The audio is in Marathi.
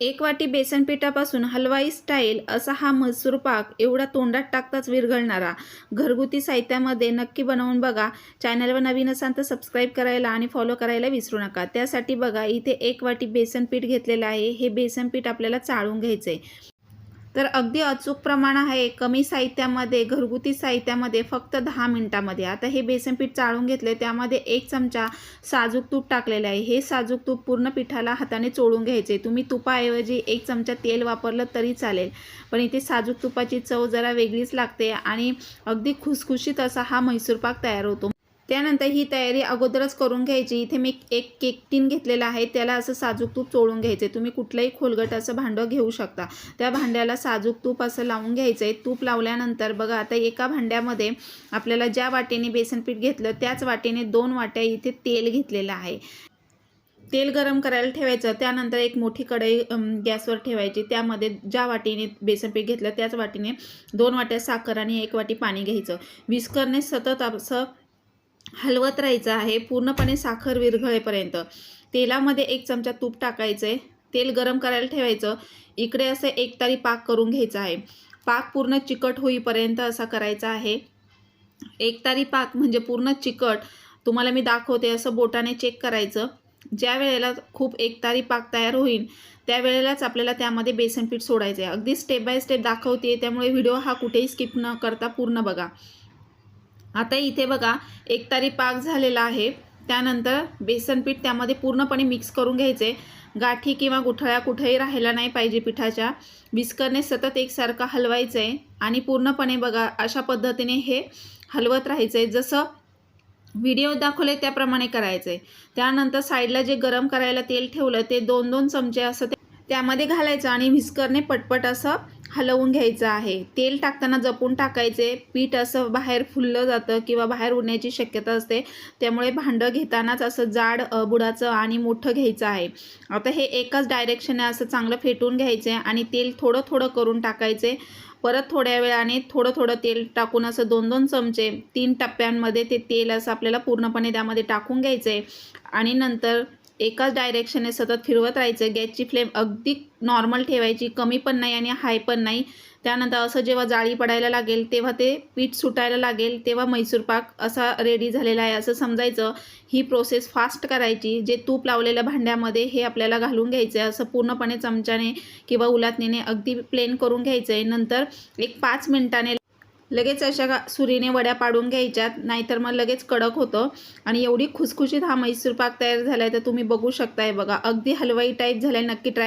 एक वाटी बेसन पिठापासून हलवाई स्टाईल असा हा म्हैसूर पाक एवढा तोंडात टाकताच विरघळणारा घरगुती साहित्यामध्ये नक्की बनवून बघा। चॅनलवर नवीन असाल तर सबस्क्राईब करायला आणि फॉलो करायला विसरू नका। त्यासाठी बघा इथे एक वाटी बेसन पीठ घेतलेलं आहे। हे बेसन पीठ आपल्याला चाळून घ्यायचं आहे। तर अगदी अचूक प्रमाण आहे, कमी साहित्यामध्ये, घरगुती साहित्यामध्ये फक्त 10 मिनिटांमध्ये। आता हे बेसन पीठ चाळून घेतले, त्यामध्ये 1 चमचा साजूक तूप टाकलेलं आहे। हे साजूक तूप पूर्ण पिठाला हाताने चोळून घ्यायचे। तुम्ही तुपाऐवजी 1 चमचा तेल वापरलं तरी चालेल, पण इथे साजूक तुपाची चव जरा वेगळीच लागते आणि अगदी खुसखुशीत असा हा म्हैसूर पाक तयार होतो। त्यानंतर ही तयारी अगोदरच करून घ्यायची। इथे मी एक केक टीन घेतलेला आहे, त्याला असं साजूक तूप चोळून घ्यायचे। तुम्ही कुठलंही खोलगट असं भांडं घेऊ शकता। त्या भांड्याला साजूक तूप असं लावून घ्यायचं आहे। तूप लावल्यानंतर बघा आता एका भांड्यामध्ये आपल्याला ज्या वाटीने बेसन पीठ घेतलं त्याच वाटीने 2 वाट्या इथे तेल घेतलेलं आहे। तेल गरम करायला ठेवायचं। त्यानंतर एक मोठी कढई गॅसवर ठेवायची। त्यामध्ये ज्या वाटीने बेसन पीठ घेतलं त्याच वाटीने 2 वाट्या साखर आणि 1 वाटी पाणी घ्यायचं। विस्करने सतत असं हलवत राहायचं आहे पूर्णपणे साखर विरघळेपर्यंत। तेलामध्ये 1 चमचा तूप टाकायचं आहे। तेल गरम करायला ठेवायचं। इकडे असं एकतारी पाक करून घ्यायचा आहे। पाक पूर्ण चिकट होईपर्यंत असा करायचा आहे। एकतारी पाक म्हणजे पूर्ण चिकट, तुम्हाला मी दाखवते असं बोटाने चेक करायचं। ज्या वेळेला खूप एकतारी पाक तयार होईल त्यावेळेलाच आपल्याला त्यामध्ये बेसन पीठ सोडायचं आहे। अगदी स्टेप बाय स्टेप दाखवते, त्यामुळे व्हिडिओ हा कुठेही स्किप न करता पूर्ण बघा। आता इथे बघा एकतारी पाक झालेला आहे। त्यानंतर बेसन पीठ त्यामध्ये पूर्णपणे मिक्स करून घ्यायचे। गाठी किंवा गुठळ्या कुठेही राहायला नाही पाहिजे पिठाच्या। विस्करने सतत एकसारखं हलवायचं आहे आणि पूर्णपणे बघा अशा पद्धतीने हे हलवत राहायचं आहे। जसं व्हिडिओ दाखवले त्याप्रमाणे करायचं आहे। त्यानंतर साईडला जे गरम करायला तेल ठेवलं ते 2-2 चमचे असं त्यामध्ये घालायचं आणि व्हिस्करने पटपट असं हलवून घ्यायचं आहे। तेल टाकताना जपून टाकायचे, पीठ असं बाहेर फुललं जातं किंवा बाहेर उडण्याची शक्यता असते। त्यामुळे भांडं घेतानाच असं जाड बुडाचं आणि मोठं घ्यायचं आहे। आता हे एकाच डायरेक्शनने असं चांगलं फेटून घ्यायचे आणि तेल थोडं थोडं करून टाकायचे। परत थोड्या वेळाने थोडं थोडं तेल टाकून असं 2-2 चमचे 3 टप्प्यांमध्ये ते तेल असं आपल्याला पूर्णपणे त्यामध्ये टाकून घ्यायचं आहे आणि नंतर एकाच डायरेक्शनने सतत फिरवत राहायचं। गॅसची फ्लेम अगदी नॉर्मल ठेवायची, कमी पण नाही आणि हाय पण नाही। त्यानंतर असं जेव्हा जाळी पडायला लागेल तेव्हा ते पीठ सुटायला लागेल तेव्हा म्हैसूर पाक असा रेडी झालेला आहे असं समजायचं। ही प्रोसेस फास्ट करायची। जे तूप लावलेल्या भांड्यामध्ये हे आपल्याला घालून घ्यायचं आहे। असं पूर्णपणे चमच्याने किंवा उलटणीने अगदी प्लेन करून घ्यायचं आहे। नंतर एक 5 मिनिटाने लगेच अशा सुरीने वड्या पाडून घ्यायच्यात, नाहीतर मग लगेच कडक होतं। आणि एवढी खुसखुशीत हा म्हैसूर पाक तयार झाला आहे तर तुम्ही बघू शकताय बघा, अगदी हलवाई टाईप झाला आहे। नक्की ट्राय